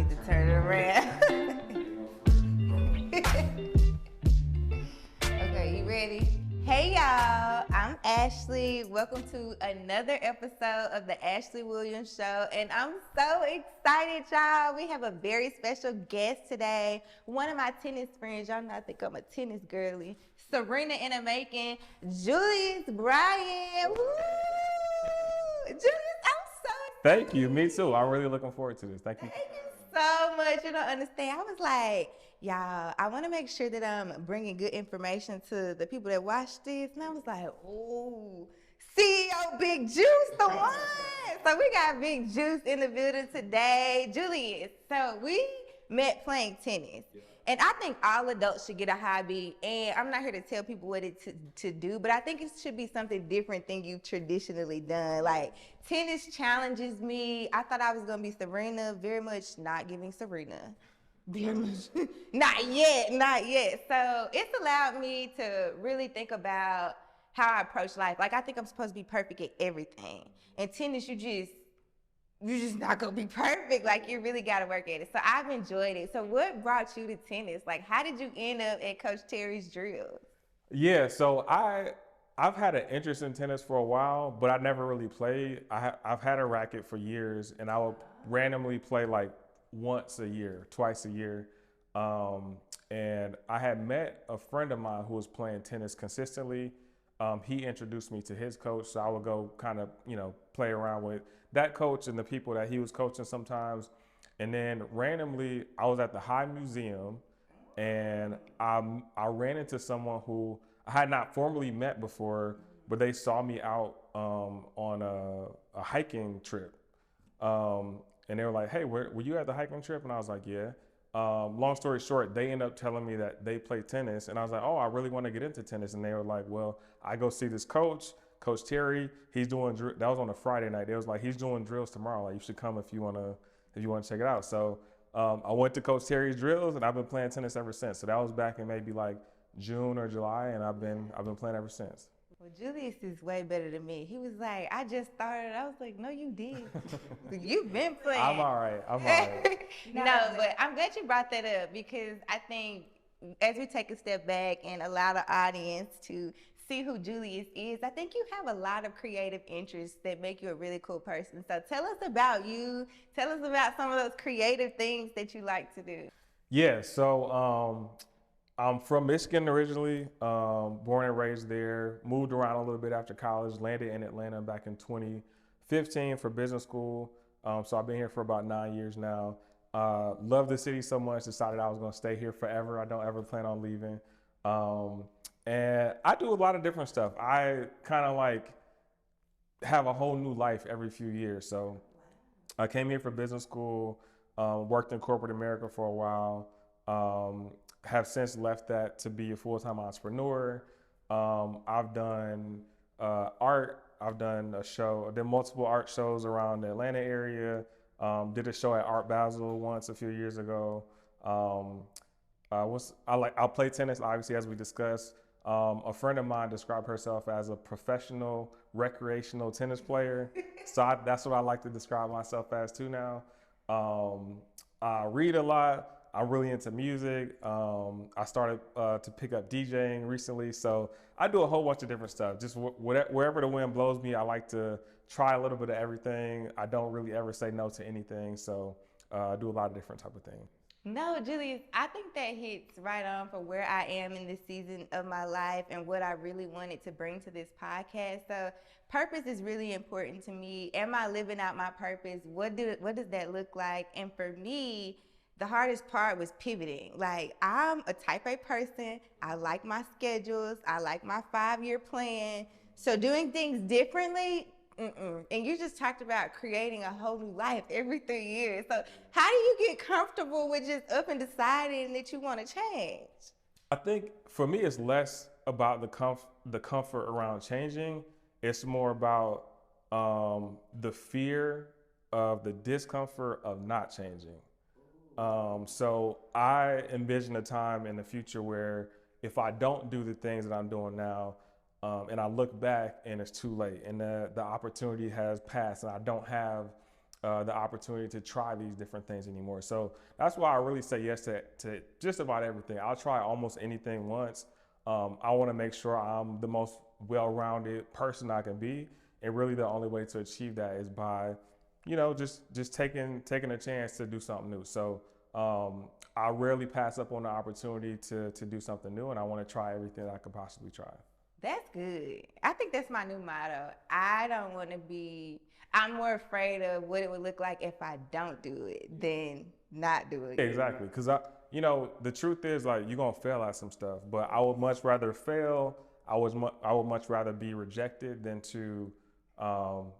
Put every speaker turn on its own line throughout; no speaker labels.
need to turn it around. Okay, you ready? Hey y'all, I'm Ashleigh. Welcome to another episode of the Ashleigh Williams Show, and I'm so excited, y'all. We have a very special guest today. One of my tennis friends, y'all know I think I'm a tennis girly. Serena in the making, Julius Bryant. Woo! Julius, I'm so excited.
Thank you. Me too. I'm really looking forward to this. Thank you.
Thank you so much. You don't understand. I was like, y'all, I want to make sure that I'm bringing good information to the people that watch this. And I was like, ooh, CEO Big Juice, the one. So we got Big Juice in the building today. Julius, so we met playing tennis. And I think all adults should get a hobby. And I'm not here to tell people what to do, but I think it should be something different than you've traditionally done. Like, tennis challenges me. I thought I was going to be Serena, very much not giving Serena. Very much. Not yet. So it's allowed me to really think about how I approach life. Like, I think I'm supposed to be perfect at everything. And tennis, you're just not gonna be perfect. Like, you really gotta work at it. So I've enjoyed it. So what brought you to tennis? Like, how did you end up at Coach Terry's drills?
Yeah, so I've had an interest in tennis for a while, but I never really played. I've had a racket for years, and I would randomly play like once a year, twice a year. And I had met a friend of mine who was playing tennis consistently. He introduced me to his coach, so I would go kind of, play around with that coach and the people that he was coaching sometimes. And then randomly, I was at the High Museum, and I ran into someone who I had not formally met before, but they saw me out on a hiking trip. And they were like, hey, were you at the hiking trip? And I was like, yeah. Long story short, they ended up telling me that they play tennis. And I was like, oh, I really want to get into tennis. And they were like, well, I go see this coach, Coach Terry. He's doing, that was on a Friday night. They was like, he's doing drills tomorrow. Like, you should come if you want to check it out. So I went to Coach Terry's drills, and I've been playing tennis ever since. So that was back in maybe like June or July, and I've been playing ever since.
Well, Julius is way better than me. He was like, I just started. I was like, no, you did. You've been playing.
I'm all right.
No, but I'm glad you brought that up, because I think as we take a step back and allow the audience to see who Julius is, I think you have a lot of creative interests that make you a really cool person. So tell us about you. Tell us about some of those creative things that you like to do.
Yeah, so I'm from Michigan originally, born and raised there, moved around a little bit after college, landed in Atlanta back in 2015 for business school. So I've been here for about 9 years now. Love the city so much, decided I was gonna stay here forever. I don't ever plan on leaving. And I do a lot of different stuff. I kind of like have a whole new life every few years. So I came here for business school, worked in corporate America for a while, have since left that to be a full-time entrepreneur. I've done art. I've done multiple art shows around the Atlanta area. Did a show at Art Basel once a few years ago. I'll play tennis, obviously, as we discussed. A friend of mine described herself as a professional recreational tennis player. So that's what I like to describe myself as too now. I read a lot. I'm really into music. I started to pick up DJing recently. So I do a whole bunch of different stuff. Just wherever the wind blows me, I like to try a little bit of everything. I don't really ever say no to anything. So I do a lot of different type of things.
No, Julius, I think that hits right on for where I am in this season of my life and what I really wanted to bring to this podcast. So purpose is really important to me. Am I living out my purpose? What does that look like? And for me, the hardest part was pivoting. Like, I'm a type A person. I like my schedules. I like my 5-year plan. So doing things differently, And you just talked about creating a whole new life every 3 years. So how do you get comfortable with just up and deciding that you want to change?
I think for me, it's less about the comfort around changing. It's more about the fear of the discomfort of not changing. So I envision a time in the future where if I don't do the things that I'm doing now, and I look back and it's too late and the opportunity has passed and I don't have the opportunity to try these different things anymore. So that's why I really say yes to just about everything. I'll try almost anything once. I want to make sure I'm the most well-rounded person I can be, and really the only way to achieve that is by, just taking a chance to do something new. So I rarely pass up on the opportunity to do something new, and I want to try everything that I could possibly try.
That's good. I think that's my new motto. I'm more afraid of what it would look like if I don't do it than not do it.
Exactly, because the truth is, like, you're gonna fail at some stuff, but I would much rather fail. I would much rather be rejected than to not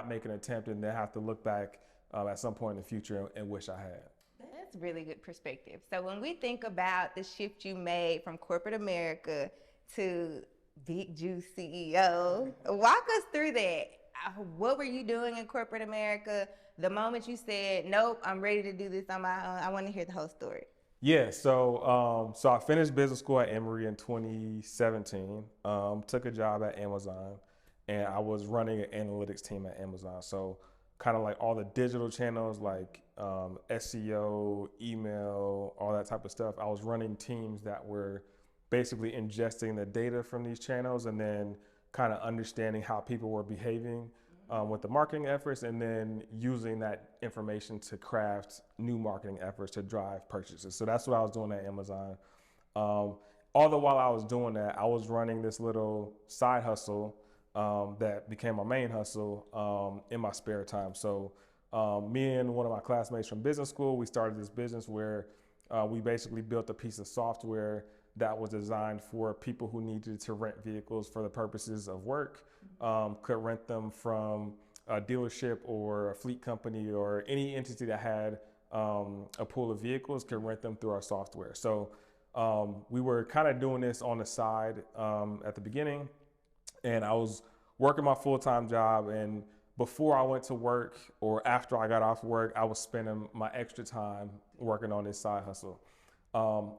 make an attempt and then have to look back at some point in the future and wish I had.
That's really good perspective. So when we think about the shift you made from corporate America to Big Juice CEO, walk us through that. What were you doing in corporate America? The moment you said, nope, I'm ready to do this on my own. I want to hear the whole story.
Yeah, so I finished business school at Emory in 2017. Took a job at Amazon, and I was running an analytics team at Amazon. So kind of like all the digital channels, like SEO, email, all that type of stuff. I was running teams that were basically ingesting the data from these channels and then kind of understanding how people were behaving with the marketing efforts, and then using that information to craft new marketing efforts to drive purchases. So that's what I was doing at Amazon. All the while I was doing that, I was running this little side hustle that became my main hustle in my spare time. So me and one of my classmates from business school, we started this business where we basically built a piece of software that was designed for people who needed to rent vehicles for the purposes of work, could rent them from a dealership or a fleet company or any entity that had a pool of vehicles, could rent them through our software. So we were kind of doing this on the side at the beginning, and I was working my full-time job, and before I went to work or after I got off work, I was spending my extra time working on this side hustle.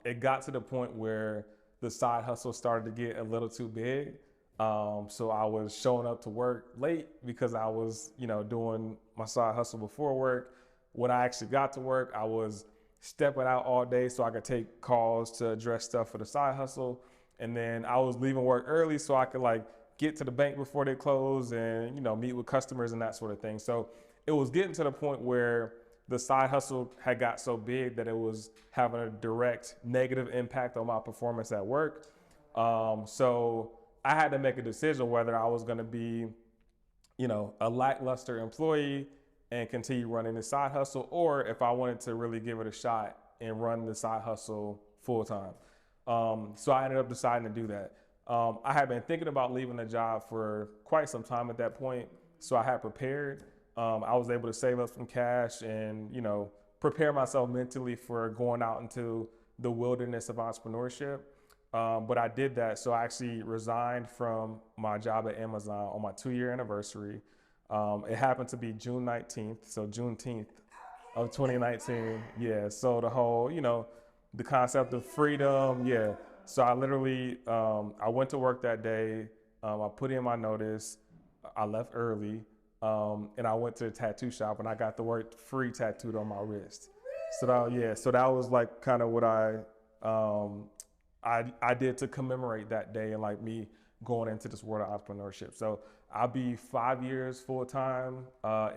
It got to the point where the side hustle started to get a little too big. So I was showing up to work late because I was, doing my side hustle before work. When I actually got to work, I was stepping out all day so I could take calls to address stuff for the side hustle. And then I was leaving work early so I could get to the bank before they close and, meet with customers and that sort of thing. So it was getting to the point where the side hustle had got so big that it was having a direct negative impact on my performance at work. So I had to make a decision whether I was going to be, a lackluster employee and continue running the side hustle, or if I wanted to really give it a shot and run the side hustle full time. So I ended up deciding to do that. I had been thinking about leaving the job for quite some time at that point, so I had prepared. I was able to save up some cash and, prepare myself mentally for going out into the wilderness of entrepreneurship. But I did that. So I actually resigned from my job at Amazon on my 2-year anniversary. It happened to be June 19th, so Juneteenth of 2019. Yeah, so the whole, the concept of freedom, yeah. So I literally, I went to work that day. I put in my notice. I left early. And I went to a tattoo shop and I got the word free tattooed on my wrist. So that was kind of what I did to commemorate that day and me going into this world of entrepreneurship. So I'll be 5 years full time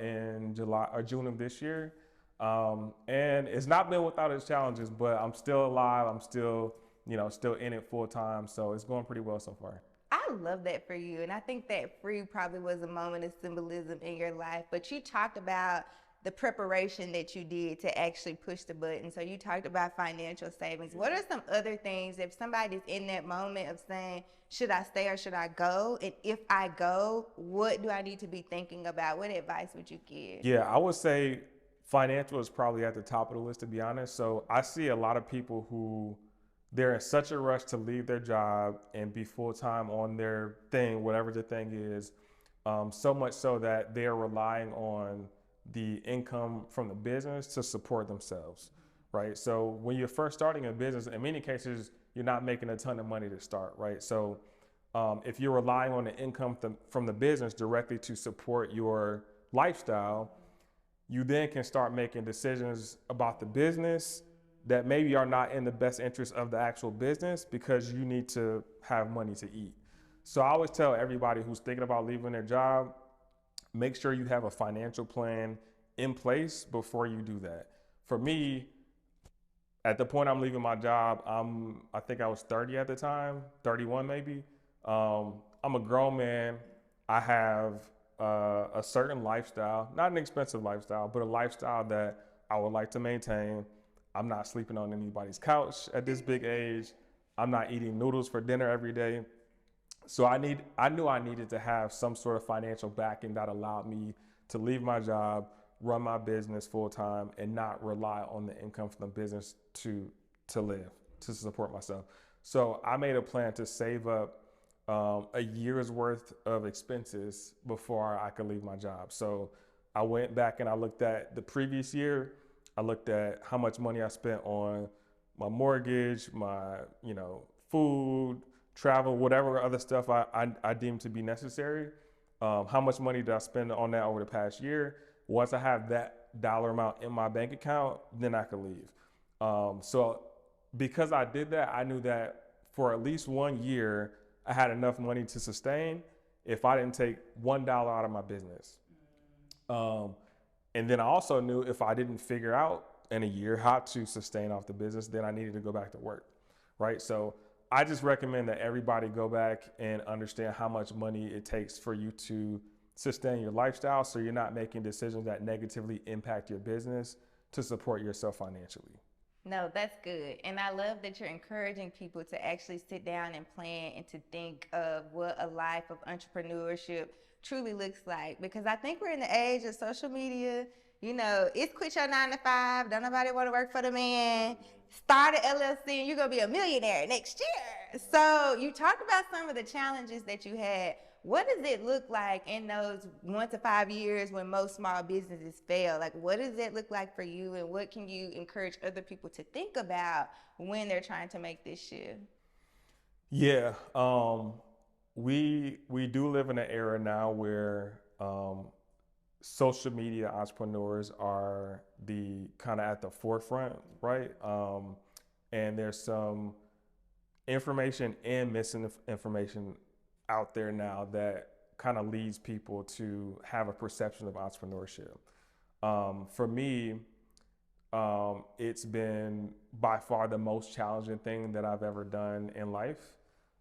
in July or June of this year. And it's not been without its challenges, but I'm still alive. I'm still in it full time. So it's going pretty well so far.
I love that for you. And I think that free probably was a moment of symbolism in your life. But you talked about the preparation that you did to actually push the button. So you talked about financial savings. What are some other things if somebody's in that moment of saying, should I stay or should I go? And if I go, what do I need to be thinking about? What advice would you give?
Yeah, I would say financial is probably at the top of the list, to be honest. So I see a lot of people who they're in such a rush to leave their job and be full-time on their thing, whatever the thing is, so much so that they're relying on the income from the business to support themselves, right? So when you're first starting a business, in many cases, you're not making a ton of money to start, right? So if you're relying on the income from the business directly to support your lifestyle, you then can start making decisions about the business that maybe are not in the best interest of the actual business because you need to have money to eat. So I always tell everybody who's thinking about leaving their job, make sure you have a financial plan in place before you do that. For me, at the point I'm leaving my job, I think I was 30 at the time, 31 maybe. I'm a grown man. I have a certain lifestyle, not an expensive lifestyle, but a lifestyle that I would like to maintain. I'm not sleeping on anybody's couch at this big age. I'm not eating noodles for dinner every day. So I knew I needed to have some sort of financial backing that allowed me to leave my job, run my business full time, and not rely on the income from the business to live, to support myself. So I made a plan to save up a year's worth of expenses before I could leave my job. So I went back and I looked at the previous year. I looked at how much money I spent on my mortgage, my food, travel, whatever other stuff I deemed to be necessary. How much money did I spend on that over the past year? Once I have that dollar amount in my bank account, then I could leave. So because I did that, I knew that for at least 1 year, I had enough money to sustain if I didn't take $1 out of my business. And then I also knew if I didn't figure out in a year how to sustain off the business, then I needed to go back to work, right? So I just recommend that everybody go back and understand how much money it takes for you to sustain your lifestyle so you're not making decisions that negatively impact your business to support yourself financially.
No, that's good. And I love that you're encouraging people to actually sit down and plan and to think of what a life of entrepreneurship truly looks like. Because I think we're in the age of social media. It's quit your 9 to 5. Don't nobody want to work for the man. Start an LLC and you're going to be a millionaire next year. So you talked about some of the challenges that you had. What does it look like in those 1 to 5 years when most small businesses fail? Like, what does it look like for you, and what can you encourage other people to think about when they're trying to make this shift?
Yeah, we do live in an era now where social media entrepreneurs are the kind of at the forefront, right? And there's some information and misinformation out there now that kind of leads people to have a perception of entrepreneurship. For me, it's been by far the most challenging thing that I've ever done in life.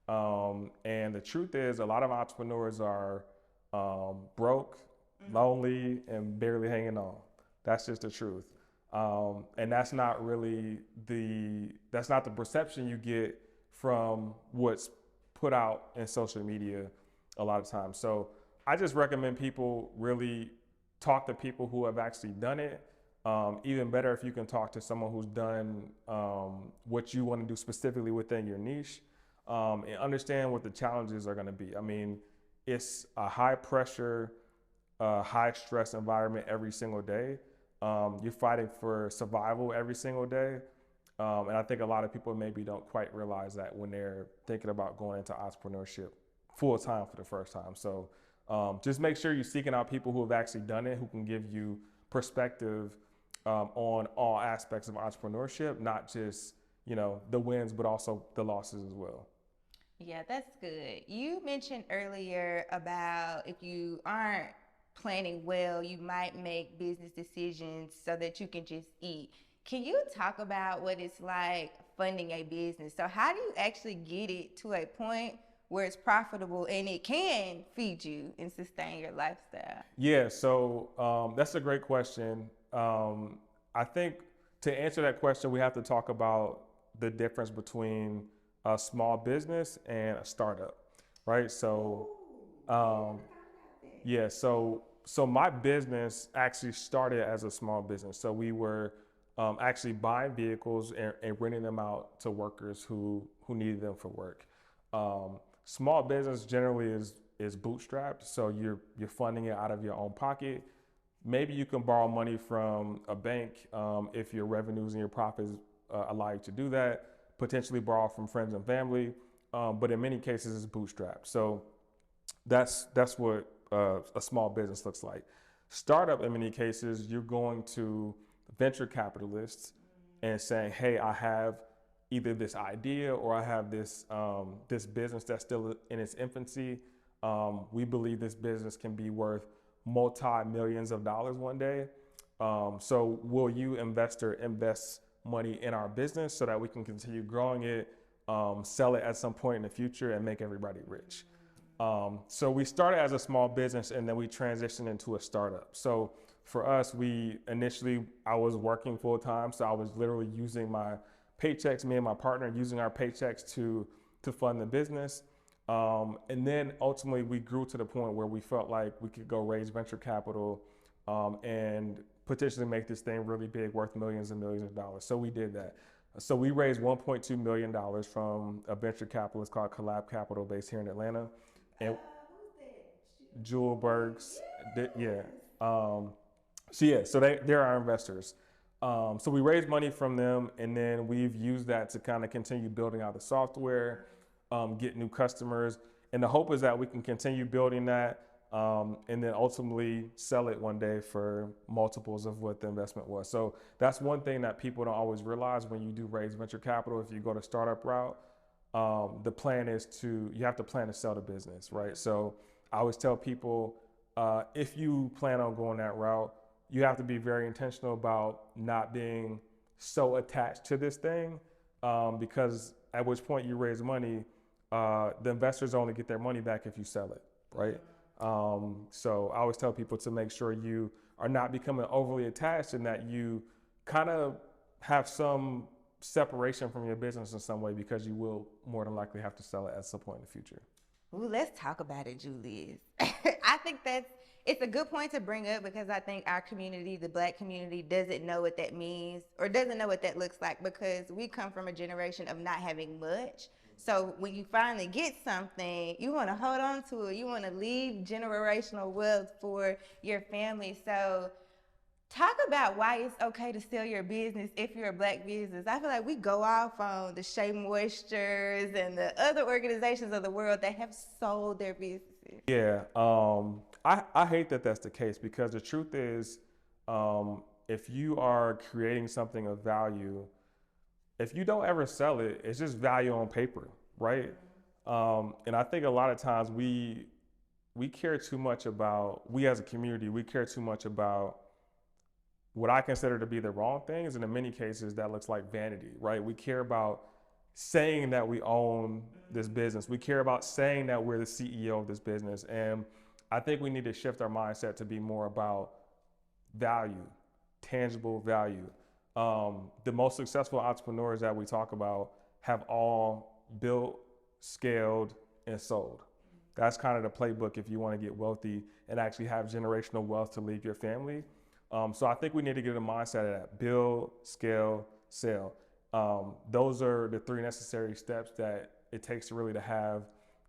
And the truth is, a lot of entrepreneurs are broke, lonely, and barely hanging on. That's just the truth. And that's not the perception you get from what's put out in social media a lot of times. So I just recommend people really talk to people who have actually done it. Even better if you can talk to someone who's done what you want to do specifically within your niche, and understand what the challenges are going to be. I mean, it's a high pressure, high stress environment every single day. You're fighting for survival every single day. And I think a lot of people maybe don't quite realize that when they're thinking about going into entrepreneurship full time for the first time. So just make sure you're seeking out people who have actually done it, who can give you perspective on all aspects of entrepreneurship, not just, the wins, but also the losses as well.
Yeah, that's good. You mentioned earlier about if you aren't planning well, you might make business decisions so that you can just eat. Can you talk about what it's like funding a business? So how do you actually get it to a point where it's profitable and it can feed you and sustain your lifestyle?
Yeah, so that's a great question. I think to answer that question, we have to talk about the difference between a small business and a startup, right? So, yeah, so my business actually started as a small business. So we were actually buying vehicles and renting them out to workers who needed them for work. Small business generally is bootstrapped, so you're funding it out of your own pocket. Maybe you can borrow money from a bank if your revenues and your profits allow you to do that. Potentially borrow from friends and family, but in many cases it's bootstrapped. So that's what a small business looks like. Startup, in many cases, you're going to venture capitalists and saying, hey, I have either this idea or I have this, this business that's still in its infancy. We believe this business can be worth multi-millions of dollars one day. So will you, investor, invest money in our business so that we can continue growing it, sell it at some point in the future and make everybody rich? So we started as a small business and then we transitioned into a startup. So for us, I was working full time. So I was literally using my paychecks, me and my partner using our paychecks to fund the business. And then ultimately we grew to the point where we felt like we could go raise venture capital and potentially make this thing really big, worth millions and millions of dollars. So we did that. So we raised $1.2 million from a venture capitalist called Collab Capital based here in Atlanta. And Julius Bryant, yeah. So they're our investors. So we raised money from them, and then we've used that to kind of continue building out the software, get new customers, and the hope is that we can continue building that, and then ultimately sell it one day for multiples of what the investment was. So that's one thing that people don't always realize when you do raise venture capital. If you go the startup route, the plan is you have to plan to sell the business, right? So I always tell people, if you plan on going that route, you have to be very intentional about not being so attached to this thing, because at which point you raise money, the investors only get their money back if you sell it, right? So I always tell people to make sure you are not becoming overly attached and that you kind of have some separation from your business in some way, because you will more than likely have to sell it at some point in the future.
Ooh, let's talk about it, Julius. I think it's a good point to bring up, because I think our community, the Black community, doesn't know what that means or doesn't know what that looks like, because we come from a generation of not having much. So when you finally get something, you want to hold on to it. You want to leave generational wealth for your family. So talk about why it's okay to sell your business if you're a Black business. I feel like we go off on the Shea Moistures and the other organizations of the world that have sold their businesses.
Yeah, I hate that that's the case, because the truth is, if you are creating something of value, if you don't ever sell it, it's just value on paper, right? And I think a lot of times we care too much about, we as a community, we care too much about what I consider to be the wrong things, and in many cases that looks like vanity, right? We care about saying that we own this business. We care about saying that we're the CEO of this business. And I think we need to shift our mindset to be more about value, tangible value. The most successful entrepreneurs that we talk about have all built, scaled, and sold. That's kind of the playbook if you want to get wealthy and actually have generational wealth to leave your family. So I think we need to get a mindset of that: build, scale, sell. Those are the three necessary steps that it takes to really to have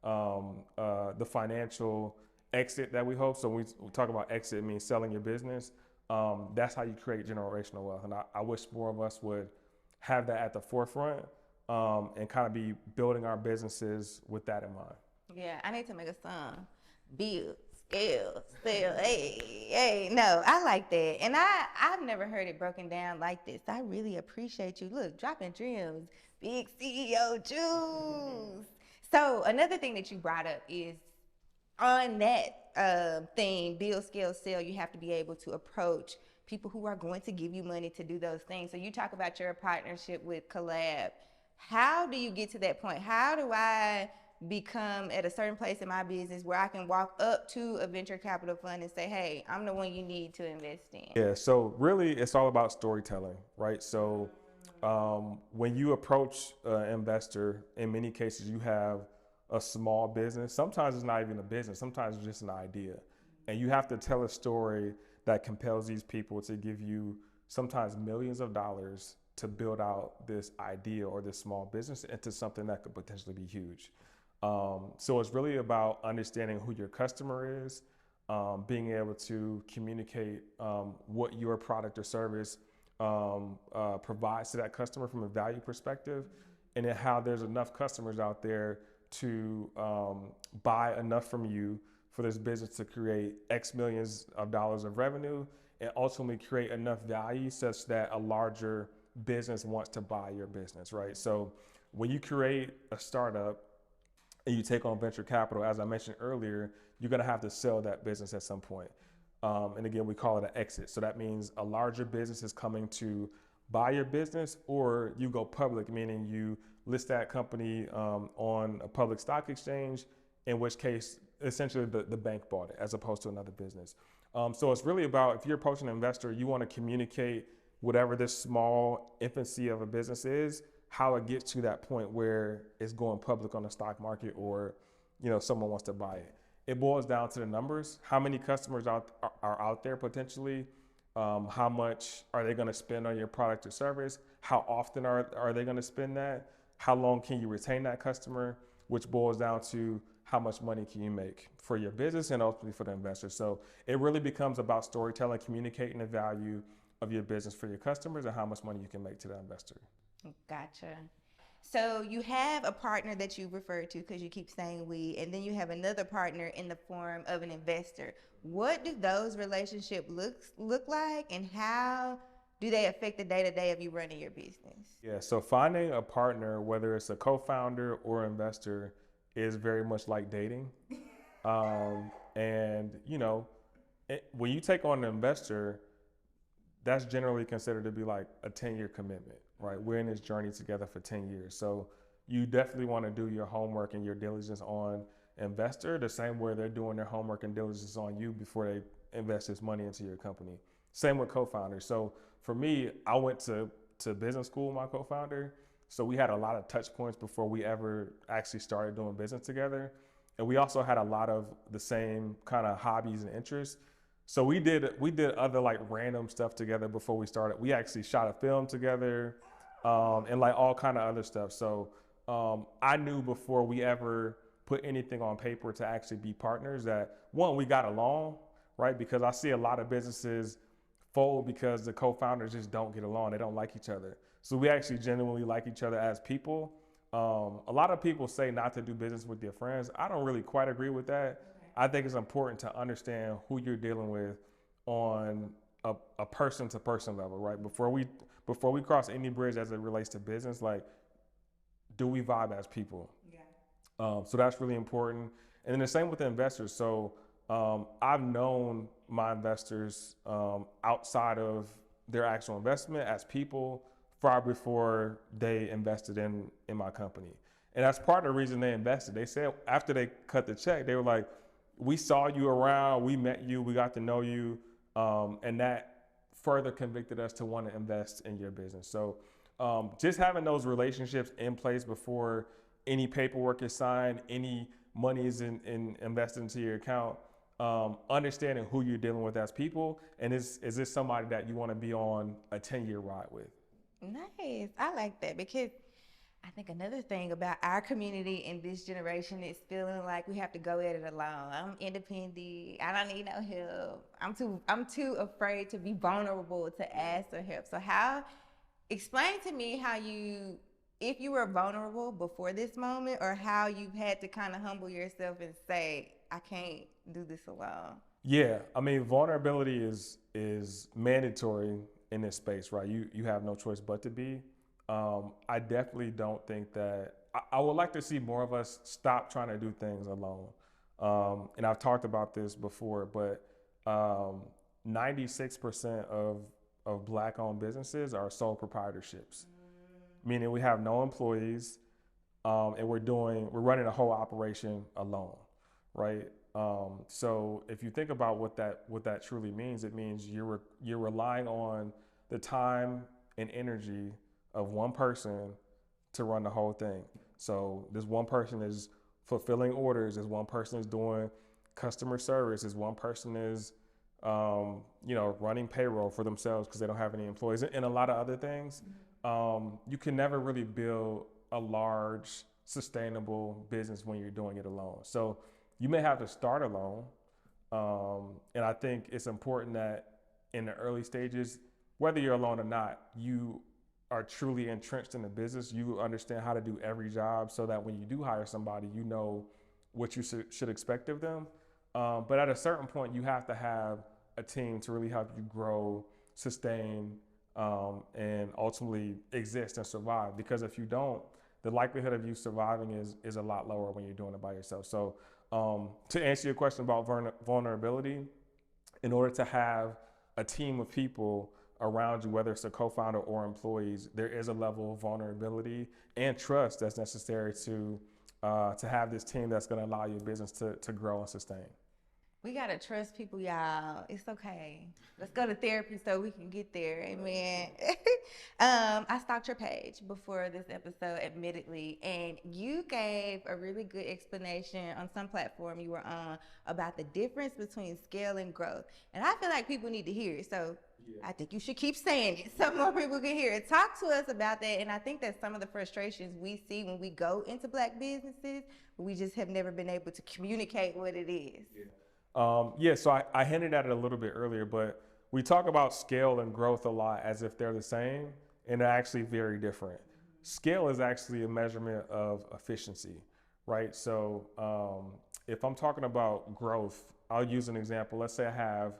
the financial exit that we hope. So when we talk about exit, it means selling your business. That's how you create generational wealth. And I wish more of us would have that at the forefront, and kind of be building our businesses with that in mind.
Yeah, I need to make a song. Build, scale, sell. Hey. No, I like that. And I've never heard it broken down like this. I really appreciate you. Look, dropping dreams. Big CEO juice. So another thing that you brought up is, on that thing, build, scale, sell, you have to be able to approach people who are going to give you money to do those things. So you talk about your partnership with Collab. How do you get to that point? How do I become at a certain place in my business where I can walk up to a venture capital fund and say, hey, I'm the one you need to invest in?
Yeah, so really it's all about storytelling, right? So when you approach an investor, in many cases you have a small business. Sometimes it's not even a business. Sometimes it's just an idea. And you have to tell a story that compels these people to give you sometimes millions of dollars to build out this idea or this small business into something that could potentially be huge. So it's really about understanding who your customer is, being able to communicate what your product or service provides to that customer from a value perspective, and then how there's enough customers out there to buy enough from you for this business to create X millions of dollars of revenue and ultimately create enough value such that a larger business wants to buy your business, right? So when you create a startup and you take on venture capital, as I mentioned earlier, you're gonna have to sell that business at some point. And again, we call it an exit. So that means a larger business is coming to buy your business, or you go public, meaning you list that company on a public stock exchange, in which case essentially the bank bought it as opposed to another business. So it's really about, if you're approaching an investor, you want to communicate whatever this small infancy of a business is, how it gets to that point where it's going public on the stock market, or someone wants to buy it. It boils down to the numbers. How many customers are out there potentially? How much are they going to spend on your product or service? How often are they going to spend that? How long can you retain that customer? Which boils down to how much money can you make for your business and ultimately for the investor. So it really becomes about storytelling, communicating the value of your business for your customers and how much money you can make to the investor.
Gotcha. So you have a partner that you refer to, because you keep saying we, and then you have another partner in the form of an investor. What do those relationships look like, and how do they affect the day-to-day of you running your business?
Yeah, so finding a partner, whether it's a co-founder or investor, is very much like dating. And when you take on an investor, that's generally considered to be like a 10-year commitment, right? We're in this journey together for 10 years. So you definitely want to do your homework and your diligence on investor the same way they're doing their homework and diligence on you before they invest this money into your company. Same with co-founders. So for me, I went to business school with my co-founder. So we had a lot of touch points before we ever actually started doing business together. And we also had a lot of the same kind of hobbies and interests. So we did other like random stuff together before we started. We actually shot a film together, and like all kind of other stuff. So I knew before we ever put anything on paper to actually be partners that, one, we got along, right? Because I see a lot of businesses fold because the co-founders just don't get along. They don't like each other. So we actually genuinely like each other as people. A lot of people say not to do business with your friends. I don't really quite agree with that. I think it's important to understand who you're dealing with on a person-to-person level, right? Before we cross any bridge as it relates to business, like, do we vibe as people? Yeah. So that's really important. And then the same with the investors. So I've known my investors outside of their actual investment as people far before they invested in my company. And that's part of the reason they invested. They said after they cut the check, they were like, we saw you around, we met you, we got to know you, and that further convicted us to want to invest in your business. So just having those relationships in place before any paperwork is signed, any money is invested into your account, understanding who you're dealing with as people, and is this somebody that you want to be on a 10-year ride with?
Nice. I like that, because I think another thing about our community in this generation is feeling like we have to go at it alone. I'm independent. I don't need no help. I'm too afraid to be vulnerable to ask for help. So explain to me if you were vulnerable before this moment, or how you've had to kind of humble yourself and say, I can't do this alone.
Yeah, I mean, vulnerability is mandatory in this space, right? You have no choice but to be. I definitely don't think that, I would like to see more of us stop trying to do things alone. And I've talked about this before, but 96% of Black-owned businesses are sole proprietorships, meaning we have no employees, and we're running a whole operation alone, right? So if you think about what that truly means, it means you're relying on the time and energy of one person to run the whole thing. So this one person is fulfilling orders, this one person is doing customer service, this one person is running payroll for themselves because they don't have any employees, and a lot of other things. You can never really build a large, sustainable business when you're doing it alone. So you may have to start alone. And I think it's important that in the early stages, whether you're alone or not, you are truly entrenched in the business. You understand how to do every job so that when you do hire somebody, you know what you should expect of them. But at a certain point, you have to have a team to really help you grow, sustain, and ultimately exist and survive. Because if you don't, the likelihood of you surviving is a lot lower when you're doing it by yourself. So to answer your question about vulnerability, in order to have a team of people around you, whether it's a co-founder or employees, there is a level of vulnerability and trust that's necessary to have this team that's going to allow your business to grow and sustain.
We gotta trust people, y'all. It's okay. Let's go to therapy so we can get there. Amen. I stalked your page before this episode, admittedly, and you gave a really good explanation on some platform you were on about the difference between scale and growth. And I feel like people need to hear it. So I think you should keep saying it so more people can hear it. Talk to us about that. And I think that's some of the frustrations we see when we go into Black businesses. We just have never been able to communicate what it is.
So I hinted at it a little bit earlier, but we talk about scale and growth a lot as if they're the same, and they're actually very different. Scale is actually a measurement of efficiency, right? So if I'm talking about growth, I'll use an example. Let's say I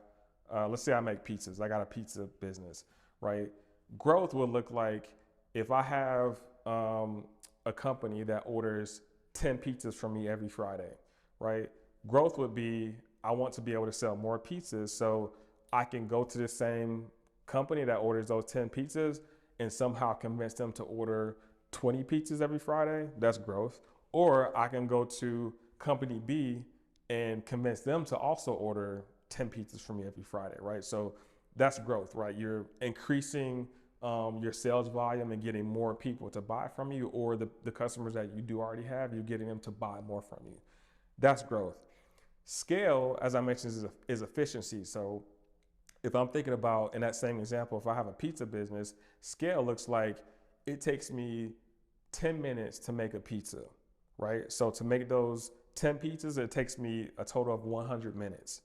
make pizzas. I got a pizza business, right? Growth would look like if I have a company that orders 10 pizzas from me every Friday, right? Growth would be, I want to be able to sell more pizzas so I can go to the same company that orders those 10 pizzas and somehow convince them to order 20 pizzas every Friday. That's growth. Or I can go to company B and convince them to also order 10 pizzas from me every Friday, right? So that's growth, right? You're increasing your sales volume and getting more people to buy from you, or the customers that you do already have, you're getting them to buy more from you. That's growth. Scale, as I mentioned, is efficiency. So if I'm thinking about, in that same example, if I have a pizza business, scale looks like it takes me 10 minutes to make a pizza, right? So to make those 10 pizzas, it takes me a total of 100 minutes.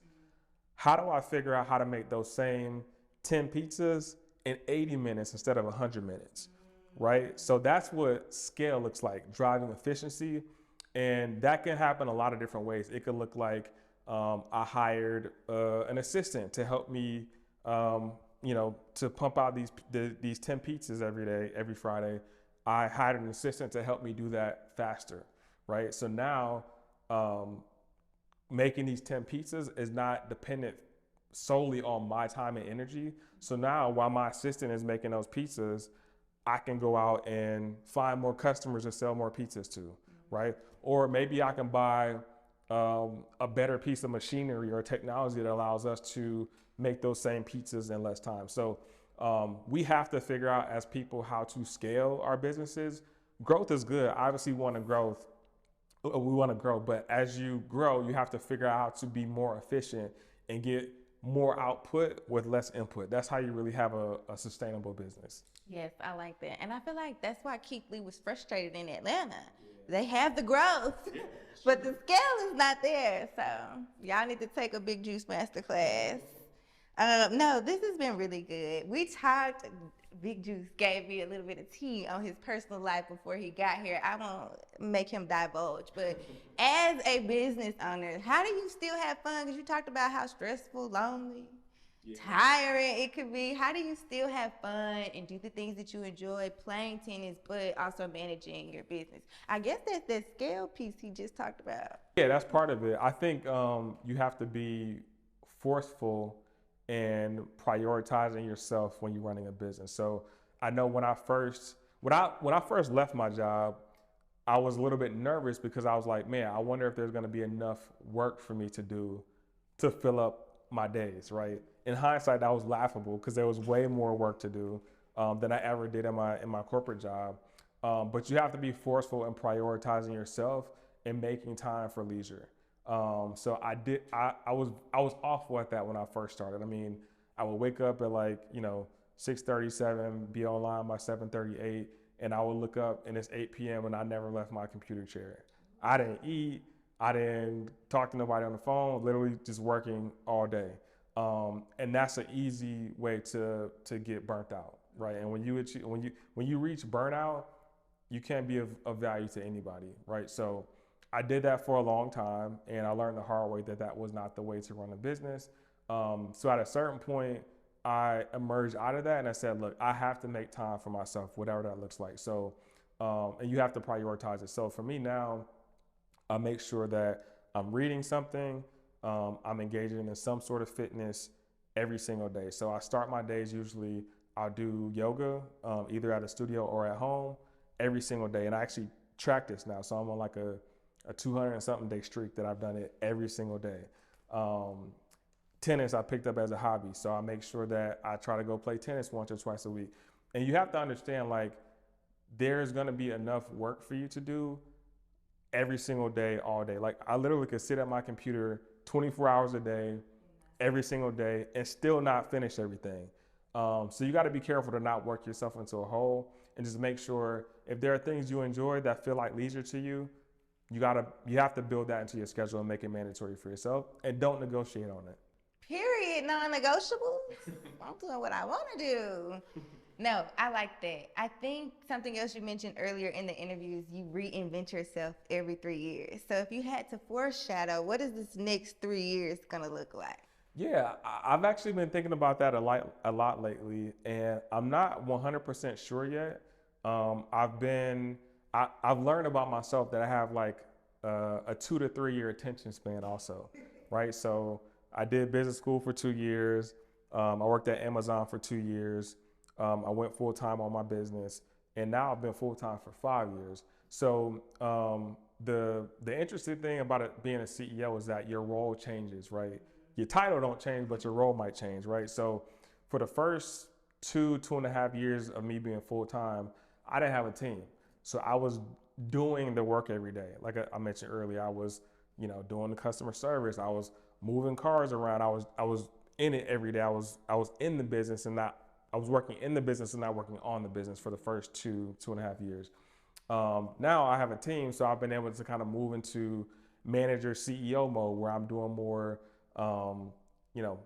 How do I figure out how to make those same 10 pizzas in 80 minutes instead of 100 minutes, right? So that's what scale looks like, driving efficiency. And that can happen a lot of different ways. It could look like I hired an assistant to help me, to pump out these 10 pizzas every day, every Friday. I hired an assistant to help me do that faster, right? So now making these 10 pizzas is not dependent solely on my time and energy. So now while my assistant is making those pizzas, I can go out and find more customers to sell more pizzas to, right? Or maybe I can buy a better piece of machinery or technology that allows us to make those same pizzas in less time. So we have to figure out as people how to scale our businesses. Growth is good. Obviously, we want to grow, but as you grow, you have to figure out how to be more efficient and get more output with less input. That's how you really have a sustainable business.
Yes, I like that. And I feel like that's why Keith Lee was frustrated in Atlanta. They have the growth, but the scale is not there. So y'all need to take a Big Juice masterclass. No, this has been really good. We talked, Big Juice gave me a little bit of tea on his personal life before he got here. I won't make him divulge, but as a business owner, how do you still have fun? Because you talked about how stressful, lonely, tiring it could be. How do you still have fun and do the things that you enjoy, playing tennis, but also managing your business? I guess that's that scale piece he just talked about.
Yeah, that's part of it. I think you have to be forceful and prioritizing yourself when you're running a business. So I know when I first left my job, I was a little bit nervous because I was like, man, I wonder if there's going to be enough work for me to do to fill up my days, right? In hindsight, that was laughable because there was way more work to do than I ever did in my corporate job. But you have to be forceful in prioritizing yourself and making time for leisure. So I was awful at that when I first started. I mean, I would wake up at 6:37, be online by 7:38, and I would look up and it's 8 p.m. and I never left my computer chair. I didn't eat. I didn't talk to nobody on the phone, literally just working all day. And that's an easy way to get burnt out, right? And when you reach burnout, you can't be of value to anybody, right? So I did that for a long time, and I learned the hard way that that was not the way to run a business. So at a certain point, I emerged out of that, and I said, look, I have to make time for myself, whatever that looks like. So, and you have to prioritize it. So for me now, I make sure that I'm reading something, I'm engaging in some sort of fitness every single day. So I start my days usually, I'll do yoga, either at a studio or at home every single day. And I actually track this now. So I'm on like a 200 and something day streak that I've done it every single day. Tennis I picked up as a hobby. So I make sure that I try to go play tennis once or twice a week. And you have to understand, like, there's gonna be enough work for you to do every single day, all day. Like, I literally could sit at my computer 24 hours a day, every single day, and still not finish everything. So you got to be careful to not work yourself into a hole, and just make sure if there are things you enjoy that feel like leisure to you, you have to build that into your schedule and make it mandatory for yourself, and don't negotiate on it.
Period. Non-negotiables. I'm doing what I want to do. No, I like that. I think something else you mentioned earlier in the interview is you reinvent yourself every 3 years. So if you had to foreshadow, what is this next 3 years going to look like?
Yeah, I've actually been thinking about that a lot lately, and I'm not 100% sure yet. I've learned about myself that I have like a 2 to 3 year attention span also, right? So I did business school for 2 years. I worked at Amazon for 2 years. I went full time on my business, and now I've been full time for 5 years. So the interesting thing about it being a CEO is that your role changes, right? Your title don't change, but your role might change, right? So for the first 2.5 years of me being full time, I didn't have a team. So I was doing the work every day. Like I mentioned earlier, I was, doing the customer service. I was moving cars around. I was in it every day. I was in the business I was working in the business and not working on the business for the first 2.5 years. Now I have a team, so I've been able to kind of move into manager CEO mode where I'm doing more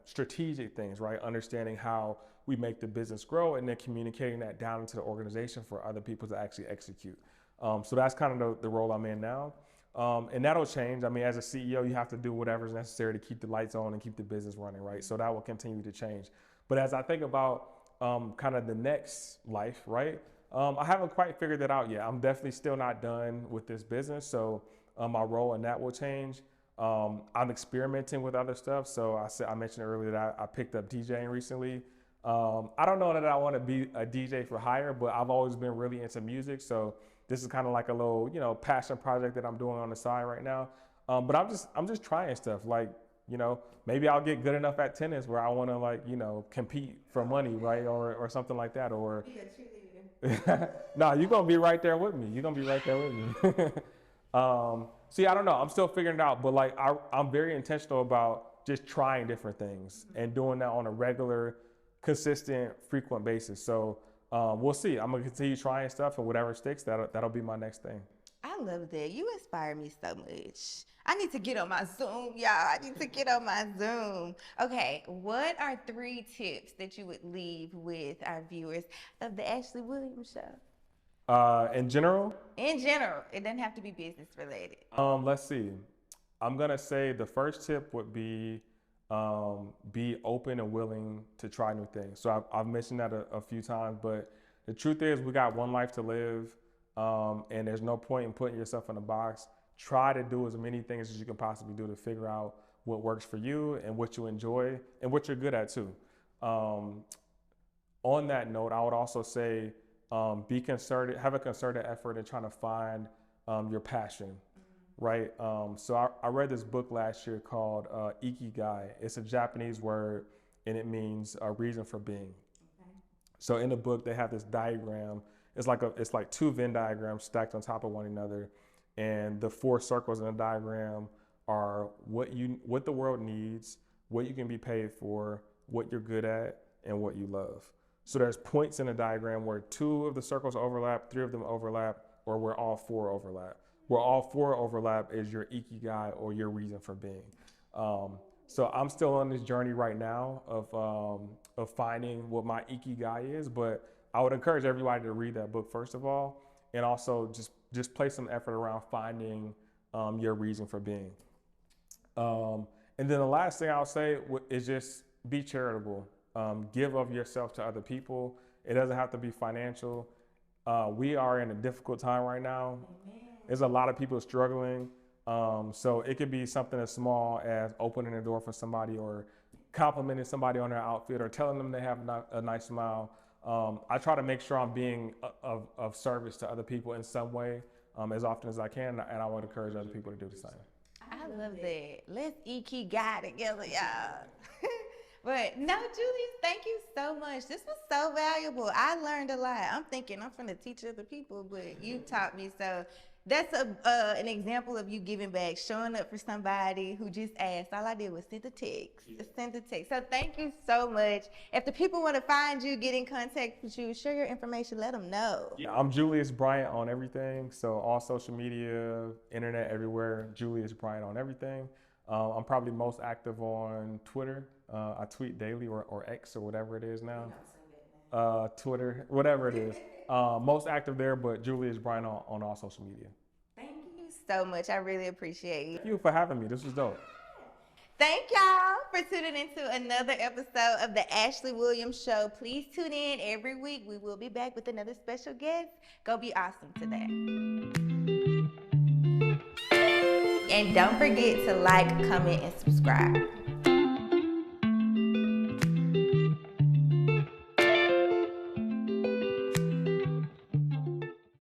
strategic things, right? Understanding how we make the business grow and then communicating that down into the organization for other people to actually execute. So that's kind of the role I'm in now. And that'll change. I mean, as a CEO, you have to do whatever's necessary to keep the lights on and keep the business running, right? So that will continue to change. But as I think about kind of the next life, right? I haven't quite figured that out yet. I'm definitely still not done with this business. So my role in that will change. I'm experimenting with other stuff. So I mentioned earlier that I picked up DJing recently. I don't know that I want to be a DJ for hire, but I've always been really into music. So this is kind of like a little, passion project that I'm doing on the side right now. But I'm just trying stuff. Like, maybe I'll get good enough at tennis where I want to compete for money, right? Or something like that. Or no, you're going to be right there with me. You're going to be right there with me. See, I don't know. I'm still figuring it out, but I'm very intentional about just trying different things and doing that on a regular, consistent, frequent basis. So we'll see. I'm gonna continue trying stuff, and whatever sticks, that'll be my next thing.
I love that. You inspire me so much. I need to get on my Zoom, y'all. I need to get on my Zoom. Okay, what are 3 tips that you would leave with our viewers of the Ashleigh Williams Show?
In general?
In general. It doesn't have to be business related.
Let's see. I'm gonna say the first tip would be open and willing to try new things. So I've mentioned that a few times, but the truth is we got one life to live, and there's no point in putting yourself in a box. Try to do as many things as you can possibly do to figure out what works for you and what you enjoy and what you're good at too. On that note, I would also say be concerted, have a concerted effort in trying to find your passion. Right. So I read this book last year called Ikigai. It's a Japanese word and it means a reason for being. Okay. So in the book, they have this diagram. It's like 2 Venn diagrams stacked on top of one another. And the 4 circles in the diagram are what the world needs, what you can be paid for, what you're good at, and what you love. So there's points in the diagram where 2 of the circles overlap, 3 of them overlap, or where all 4 overlap. Where all 4 overlap is your ikigai or your reason for being. So I'm still on this journey right now of finding what my ikigai is, but I would encourage everybody to read that book first of all, and also just place some effort around finding your reason for being. And then the last thing I'll say is just be charitable. Give of yourself to other people. It doesn't have to be financial. We are in a difficult time right now. There's a lot of people struggling. So it could be something as small as opening a door for somebody, or complimenting somebody on their outfit, or telling them they have a nice smile. I try to make sure I'm being of service to other people in some way as often as I can, and I would encourage other people to do the same.
I love that. Let's Ikigai together, y'all. But no, Julius, thank you so much. This was so valuable. I learned a lot. I'm thinking I'm going to teach other people, but you taught me. So that's an example of you giving back, showing up for somebody who just asked. All I did was send a text. Send a text. So thank you so much. If the people want to find you, get in contact with you, share your information, let them know.
Yeah, I'm Julius Bryant on everything. So all social media, internet, everywhere, Julius Bryant on everything. I'm probably most active on Twitter. I tweet daily, or X, or whatever it is now. Twitter, whatever it is. Most active there, but Julius Bryant on all social media.
Thank you so much. I really appreciate you.
Thank you for having me. This was dope.
Thank y'all for tuning into another episode of the Ashleigh Williams Show. Please tune in every week. We will be back with another special guest. Go be awesome today. And don't forget to like, comment, and subscribe.